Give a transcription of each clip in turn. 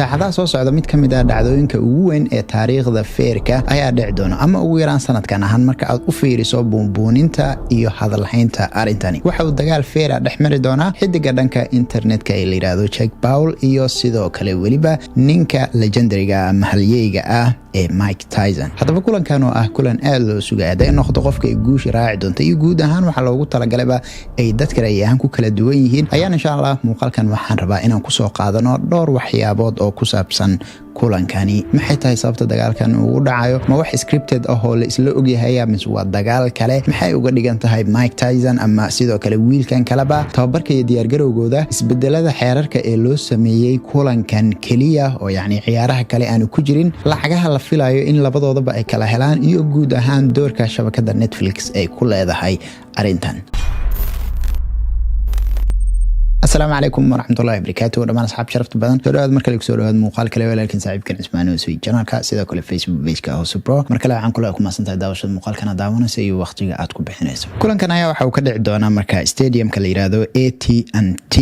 saacadaha soo socda mid kamid ah dhacdooyinka ugu weyn ee taariikhda feerka ayaa dhici doona ama ugu yaraan sanadkan ahaan marka aad u fiiriso buunbuuninta iyo hadalhaynta arintani. Waxa uu dagaal feer ah dhexmari doonaa xidiga dhanka internetka ee la yiraahdo Jake Paul iyo sidoo kale weliba ninka legendariga ama halyeyga ah ee Mike Tyson. Haddaba kulankan oo ah kulan aad loo sugayay in noqdo qofka ay guush raaci doonto iyo guud ahaan waxa loogu talagalay ay dadka raayahan ku kala duwan yihiin. Ayaan insha Allah muuqaalkan waxaan rabaa inaan ku soo qaadano dhowr waxyaabood oo ku saabsan kulankani. Maxay tahay sababta dagaalkan uu dhacayo? Ma wax scripted ah oo la isla ogyahay ama waa dagaal kale? Maxay uga dhigan tahay Mike Tyson ama sidoo kale wiilkan kaleba tababarka iyo diyaar garowgooda isbedelada xeerarka ee loo sameeyay kulankan kaliya oo yani ciyaaraha kale aan ku jirin, lacagaha la filayo in labadoodaba ay kala helaan iyo guud ahaan doorka shabakada Netflix ay ku leedahay arintan. السلام عليكم ورحمة الله وبركاته. ودمان أصحاب شرفت بدن سؤال مركل يكسر هذا مقال كله ولكن صاحب كان اسمه سوي جنال كاسيدا كل فيسبوك بيج كهو سبرو مركل عن كله أكون مثلا تداوش المقال كان داونا سي وقت جاءتكم بحناس كلن كان يا وحو كده عدونا مركز ستاديوم كليرادو AT&T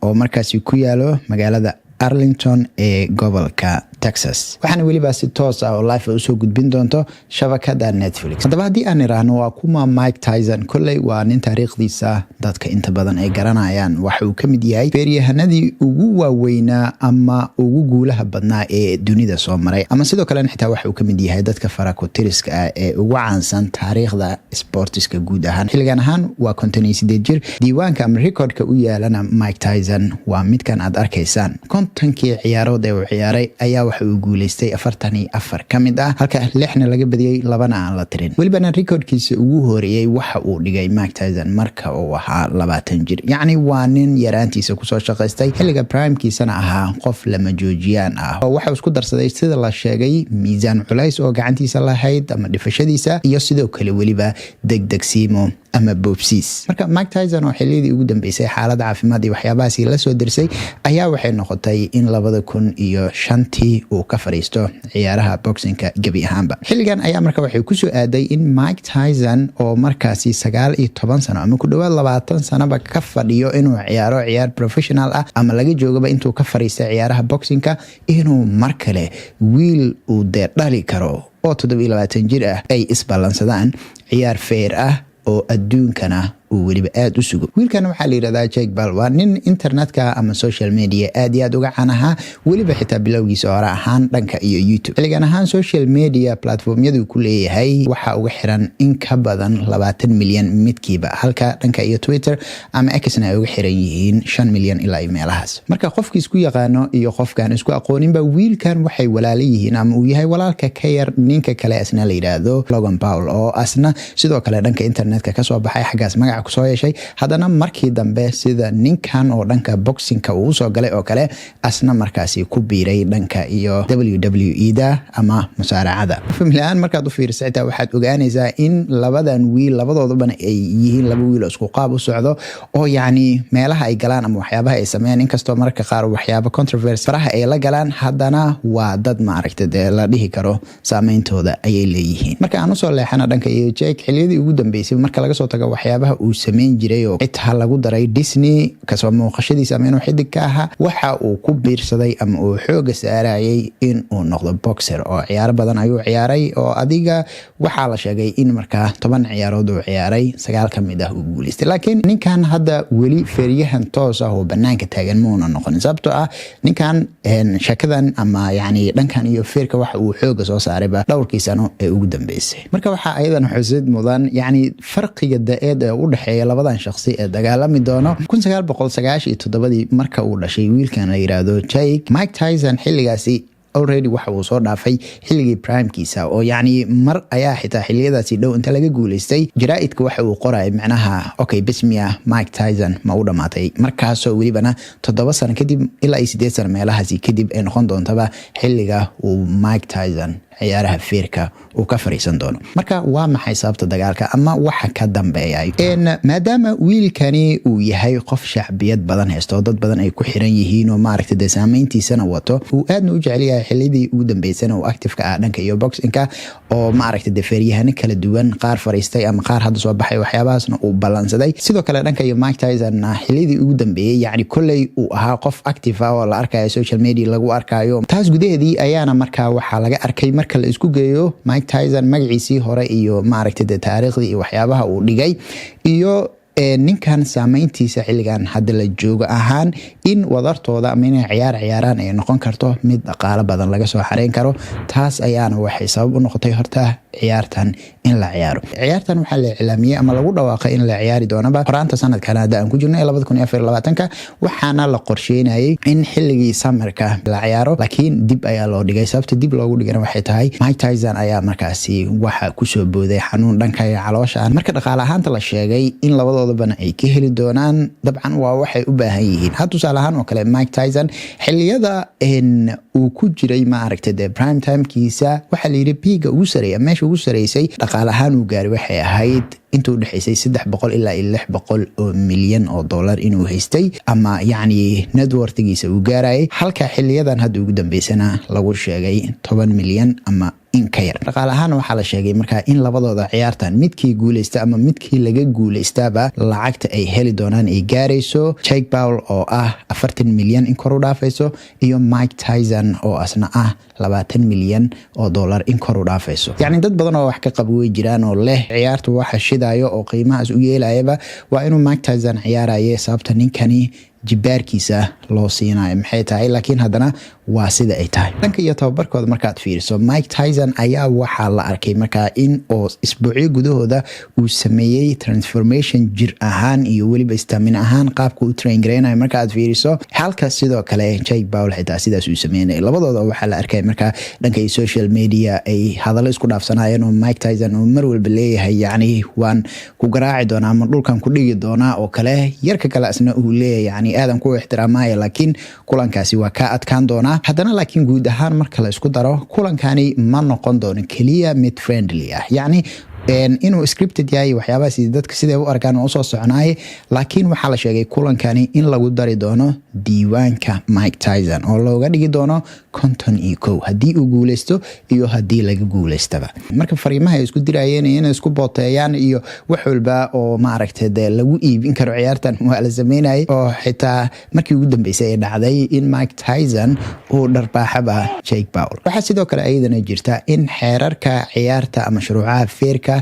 أو مركز يكويالو مقالة أرلينغتون ee gobolka Texas. waxaan waliba si toos ah oo live u soo gudbin doonto shabakada Netflix. Haddaba haddii aan iraahno waa kuma Mike Tyson, kulley waa nin taariikhdiisa dadka inta badan ay garanayaan. Waxa uu ka mid yahay feeryahanadii ugu waaweynaa ama ugu guulaha badnaa ee dunida soo maray, ama sidoo kale xitaa waxa uu ka mid yahay dadka farakotiriska ah ee ugu caansan taariikhda sportiska guud ahaan. xilligan ahaan waa 58 jir. diiwaanka ama recordka u yaalana Mike Tyson waa midkan aad arkaysaan. tankii ciyaarood ee uu ciyaaray ayaa waxa uu guuleystay 44 kamid ah, halka 6 laga badiyay 2 aan la tirin. waliba recordkiisa ugu horeeyay waxa uu dhigay Mike Tyson marka uu ahaa 20 jir. yacni waa nin yaraantiisa ku soo shaqaystay xilliga prime-kiisana ahaa qof lama joojiyaan ah. waxa uu isku darsaday sida la sheegay miisaan culays oo gacantiisa lahayd ama dhifashadiisa iyo sidoo kale waliba degdegsiimo ama boobsiis. marka Mike Tyson oo xilligii ugu dambeysay xaalad caafimaad iyo waxyaabahaas la soo dirsay ayaa waxay noqotay in 2005 uu ka fariisto ciyaaraha boxingka gabi ahaanba. xilligan ayaa marka waxay ku soo aaday in Mike Tyson oo markaasi 19 sano ama ku dhawaad 20 sano ka fadhiyo inuu ciyaar professional ah ama laga joogaba intuu ka fariistay ciyaaraha boxingka inuu mar kale wiil uu dhali karo oo 27 jir ah ay isbalansadaan ciyaar feer ah oo adduunkana uu waliba aad u sugo. wiilkan waxa la yiraahdaa Jake Paul, waa nin internetka ama social media aad iyo aad uga canaha, waliba xitaa bilowgiisa hore ahaan dhanka iyo YouTube. xilligan ahaan social media platformyadu ku leeyahay waxa uga xiran in ka badan 20 milyan midkiiba, halka dhanka iyo Twitter ama X-na ay uga xiran yihiin 5 milyan ilaa meelahaas. marka qofkii isku yaqaano iyo qofkan isku aqooninba wiilkan waxay walaalo yihiin ama uu yahay walaalka ka yar ninka kale asna la yiraahdo Logan Paul oo asna sidoo kale dhanka internetka ka soo baxay xagaas magac ku soo yeeshay. haddana markii dambe sida ninkan oo dhanka boxingka uu soo galay oo kale asna markaasi ku biiray dhanka iyo WWE da ama musaaracada. familyan markaad u fiiriso xitaa waxaad ogaanaysaa in labadan wiil labadoodaba ay yihiin laba wiil oo isku qaab u socdo oo yani meelaha ay galaan ama waxyaabaha ay sameeyaan inkastoo marka qaar waxyaabo controversy faraha ay la galaan, haddana waa dad maaragtay la dhihi karo saameyntooda ayay leeyihiin. marka aan u soo leexana dhanka iyo Jake xilliyadii ugu dambeysay marka laga soo tago waxyaabaha uu sameyn jiray oo xitaa lagu daray Disney kasoo muuqashadiisa ama inuu xidig ka ahaa, waxa uu ku biirsaday ama uu xooga saarayay in uu noqdo boxer oo ciyaaro badan ayuu ciyaaray oo adiga waxa la sheegay in marka 10 ciyaarood uu ciyaaray 9 kamid ah uu guuleystay. laakiin ninkan hadda weli feeryahan toos ah oo banaanka taagan ma uu noqon, sababtoo ah ninkan shakadan ama yani dhankan iyo feerka waxa uu xooga soo saaray dhowrkii sano ee ugu dambeysay. marka waxa ayadan xusid mudan yani farqiga da'eed ee u dhaxeeya labadan shakhsi ee dagaalami doono 1997 marka uu dhashay wiilkan la yiraahdo Jake. Mike Tyson xilligaasi already waxa uu soo dhaafay xilligii prime-kiisa oo yani mar ayaa xitaa xilliyadaasi dhow inta laga guuleystay jaraa'idka waxa uu qoray macnaha okay bismiya Mike Tyson ma u dhamaatay, markaasoo welibana 7 sano kadib ilaa 8 sano meelahaasi kadib ay noqon doontaba xilliga uu Mike Tyson ciyaaraha feerka uu ka fariisan doono. Marka waa maxay sababta dagaalka ama waxa ka dambeeyay? Maadaama wiilkani uu yahay qof shacbiyad badan haysto, dad badan ay ku xiran yihiin oo maaragtay saameyntiisana wato, uu aadna u jecel yahay xilidii ugu dambeysana uu active ka ah dhanka iyo boxingka oo maaragtay feeryahana kala duwan, qaar fariistay ama qaar hadda soo baxay, waxyaabahaasna uu balansaday. Sidoo kale dhanka iyo Mike Tyson xilidii ugu dambeeyay yani kulay uu ahaa qof active ah oo la arkayo social media lagu arkayo. Taas gudaheedii ayaana markaa waxa laga arkay marka la isku geeyo Mike Tyson magaciisii hore iyo maaragtay taariikhdii iyo waxyaabaha uu dhigay iyo ninkan saameyntiisa xilligan hadda la joogo ahaan in wadartooda ama inay ciyaaraan ay noqon karto mid dhaqaale badan laga soo xareyn karo. Taas ayaana waxay sabab u noqotay horta ciyaartan in la ciyaaro. Ciyaartan waxa la iclaamiyay ama lagu dhawaaqay in la ciyaari doonaba horaanta sanadkan hadda aan ku jirno 2024 waxaana la qorsheynayay in xilligii summerka la ciyaaro, laakiin dib ayaa loo dhigay. Sababta dib loogu dhigana waxay tahay Mike Tyson ayaa markaasi waxa ku soo booday xanuun dhanka caloosha. Marka dhaqaale ahaanta la sheegay in labadooda ay ka heli doonaan, dabcan waa waxay u baahan yihiin. Hadda tusaale ahaan oo kale Mike Tyson xilliyada uu ku jiray maaragtay prime time kiisa waxa la yiri piga ugu sareeya, meesha ugu sareysay dhaqaale ahaan uu gaaray waxay ahayd intuu dhaxaysay 300 ilaa 600 oo milyan oo dollar inuu haystay ama yani net worth-giisa uu gaaray, halka xilliyadan hadda ugu dambeysana lagu sheegay 10 milyan ama in ka yar. Dhaqaale ahaan waxa la sheegay markaa in labadooda ciyaartan midkii guuleysta ama midkii laga guuleystaba lacagta ay heli doonaan ay gaarayso Jake Paul oo ah 40 milyan in kor u dhaafayso iyo Mike Tyson oo asna ah 20 milyan oo dollar in kor u dhaafayso. Yani dad badan oo wax ka qabo way jiraan oo leh ciyaarta waxa shidayo oo qiimahaas u yeelayaba waa inuu Mike Tyson ciyaarayo sababta ninkani jibaarkiisa loo siinayo maxay tahay, laakiin haddana waa sida ay tahay. Dhanka iyo tababarkooda markaad fiiriso Mike Tyson ayaa waxaa la arkay markaa in oo isbuucyo gudahooda uu sameeyey transformation jir ahaan iyo weliba stamina ahaan qaabka uu train gareynayo markaad fiiriso, halka sidoo kale Jake Paul xitaa sidaas uu sameeyay. Labadooda waxaa la arkay markaa dhanka social media ay hadallo isku dhaafsanayeen oo Mike Tyson uu mar walba leeyahay yani waan ku garaaci doonaa ama dhulkan ku dhigi doonaa oo kale, yarka kale asna uu leeyahay yani aadan ku ixtiraamaya laakiin kulankaasi waa ka adkaan doonaa. Haddana laakiin guud ahaan marka la isku daro kulankani ma noqon doono kaliya mid friendly ah, yani inuu scripted yahay waxyaabahaas dadka sidee u arkaan oo soo soconaay, laakiin waxa la sheegay kulankani in lagu dari doono diiwaanka Mike Tyson oo looga dhigi doono 51 haddii uu guuleysto iyo haddii laga guuleystaba. Marka fariimaha ay isku dirayeen inay isku booteeyaan iyo wax walba oo maaragtay lagu iibin karo ciyaartan waa la sameynayay oo xitaa markii ugu dambeysay ay dhacday in Mike Tyson uu dharbaaxaba Jake Paul. Waxa sidoo kale ayadana jirta in xeerarka ciyaarta ama shuruucaha feerka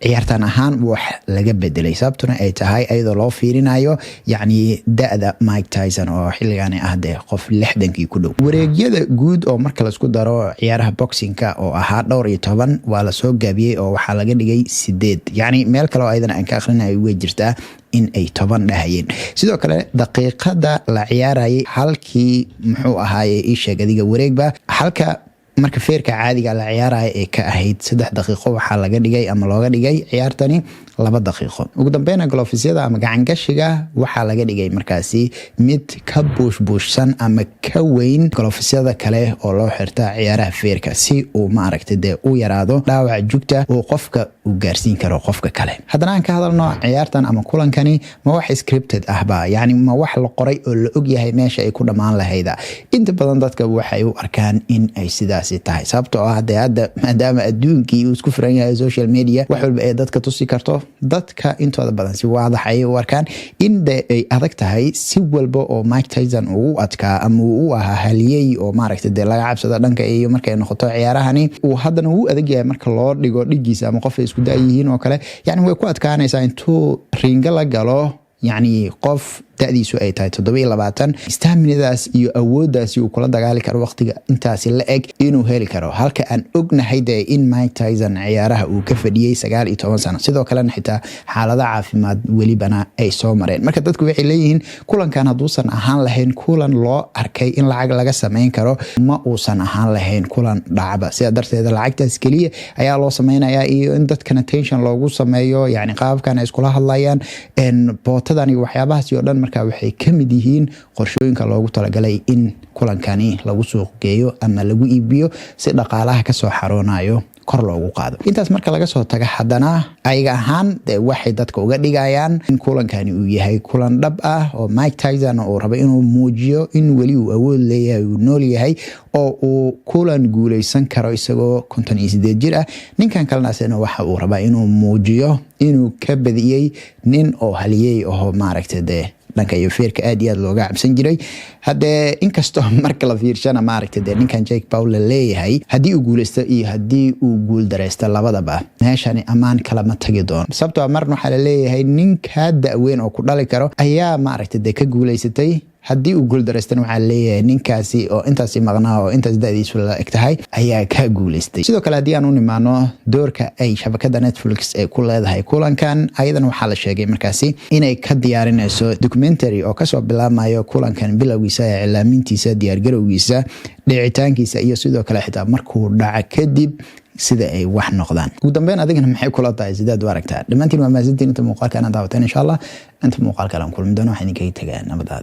ciyaartan ahaan wax laga bedelay, sababtuna ay tahay ayadoo loo fiirinayo yani da'da Mike Tyson oo xilligan ah qof 60 ku dhow. Wareegyada guud oo marka la isku daro ciyaaraha boxingka oo ahaa 12 waa la soo gaabiyay oo waxa laga dhigay 8, yani meel kale oo ayadana aan ka akhrinayo way jirtaa in ay 10 dhahayeen. Sidoo kale daqiiqada la ciyaarayay halkii muxuu ahaayay ii sheeg adiga wareegba, halka marka feerka caadiga la ciyaarayo ee ka ahayd 3 daqiiqo waxa laga dhigay ama looga dhigay ciyaartani 2 daqiiqo. ugu dambeeyna glovesyada ama gacan gashiga waxa laga dhigay markaasi mid ka buushsan ama ka weyn glovesyada kale oo loo xirta ciyaaraha feerka si uu maaragtay u yaraado dhaawac jugta oo qofka uu gaarsiin karo qofka kale. Haddana aan ka hadalno ciyaartan ama kulankani ma wax scripted ahba, yani ma wax la qoray oo la og yahay meesha ay ku dhamaan lahayda. Inta badan dadka waxay u arkaan in ay sidaasi tahay, sababtoo ah hadda maadaama adduunkii uu isku furan yahay social media wax walba ay dadka tusi karto, dadka intooda badan si waadax ay u arkaan in ay adag tahay si walba oo Mike Tyson uu adkaa ama uu ahaa haliyay oo maaragtay laga cabsado dhanka iyo markay noqoto ciyaarahani uu haddana uu adag yahay marka loo dhigo dhigiisa ama qof ay isku daayihiin oo kale, yani way ku adkaanaysaa intuu ringa la galo يعني qof da'diisu ay tahay 27 staminadaas iyo awooddaas uu kula dagaali karo waqtiga intaas la eg inuu heli karo, halka aan ognahay in Mike Tyson ciyaaraha uu ka fadhiyay 19 sano sidoo kale xitaa xaalada caafimaad welibana ay soo mareen. Marka dadku waxay leeyihiin kulankan haduusan ahaan lahayn kulan loo arkay in lacag laga sameyn karo ma uusan ahaan lahayn kulan dhacba, sida darteed lacagtaas kaliya ayaa loo sameynayaa iyo in dadkana tension loogu sameeyo, yani qaabkan ay iskula hadlayaan in bootadan iyo waxyaabahaas oo dhan markaa waxay ka mid yihiin qorshooyinka loogu talagalay in kulankani lagu suuq geeyo ama lagu iibiyo si dhaqaalaha ka soo xaroonayo kor loogu qaado. intaas marka laga soo tago haddana ayaga ahaan waxay dadka uga dhigayaan in kulankani uu yahay kulan dhab ah oo Mike Tyson uu rabo inuu muujiyo in weli uu awood leeyahay uu nool yahay oo uu kulan guuleysan karo isagoo 58 jir ah. ninkan kalena waxa uu rabaa inuu muujiyo inuu ka badiyay nin oo haliyay oo maaragtay dhanka iyo feerka aad iyo aad looga cabsan jiray. hadee inkastoo marka la fiirshana maaragtay ninkan Jake Paul leeyahay haddii uu guuleysto iyo haddii uu guul dareysto labadaba meeshani amaan kala ma tagi doon. sababtoo marna waxa la leeyahay ninka da'weyn oo ku dhali karo ayaa maaragtay ka guuleysatay. haddii uu guul dareystana waxa leeyahay ninkaasi oo intaas maqnaa oo intaas da'diisu la egtahay ayaa ka guuleystay. sidoo kale haddii aan u nimaano doorka ay shabakada Netflix ee ku leedahay kulankan ayadan waxa la sheegay markaasi inay ka diyaarinayso documentary oo ka soo bilaabmayo kulankan bilowgiisa ee cilaamintiisa diyaargarowgiisa dhicitaankiisa iyo sidoo kale xitaa markuu dhaca kadib sida ay wax noqdaan. ugu dambeyn adigana maxay kula tahay sidaad u aragtaa? dhamaantiin waa maasantiin inta muuqaalka aan daawateen insha Allah inta muuqaalka aan kulmi doono waxaan idinkaga tagaa nabadda.